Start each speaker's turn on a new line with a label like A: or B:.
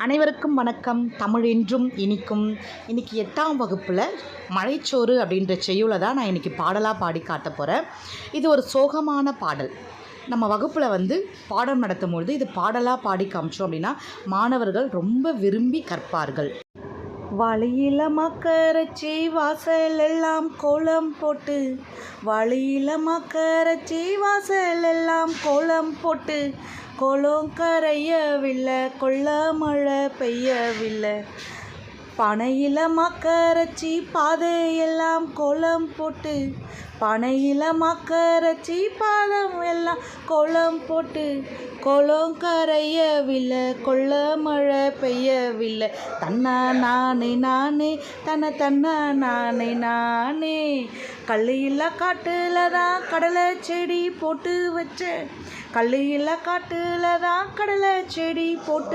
A: அனைவருக்கும் வணக்கம். தமிழ் என்றும் இனிக்கும். இன்றைக்கி 8ஆம் வகுப்பில் மழைச்சோறு அப்படின்ற செய்யுளை தான் நான் இன்றைக்கி பாடலாக பாடி காட்ட போகிறேன். இது ஒரு சோகமான பாடல். நம்ம வகுப்பில் பாடம் நடத்தும் பொழுது இது பாடலாக பாடி காமிச்சோம் அப்படின்னா மாணவர்கள் ரொம்ப விரும்பி கற்பார்கள். வழியில மக்கரச்சி வாசல் எல்லாம் கோலம் போட்டு, வழியில மக்கரச்சி வாசல் எல்லாம் கோலம் போட்டு, கோலம் கரையவில்லை, கொள்ள மழை பெய்யவில்லை. பனையில மக்கரச்சி பாதையெல்லாம் கோலம் போட்டு, பனையில மக்கரச்சி பாதம் எல்லாம் கோலம் போட்டு, கோலம் கரையவில்லை, கொள்ள மழை பெய்யவில்லை. தன்னா நானே நானே தன்னா நானே நானே. கல்லையில காட்டுல தான் கடலை செடி போட்டு வச்சேன், கல்லையில காட்டுல தான் கடலை செடி போட்டு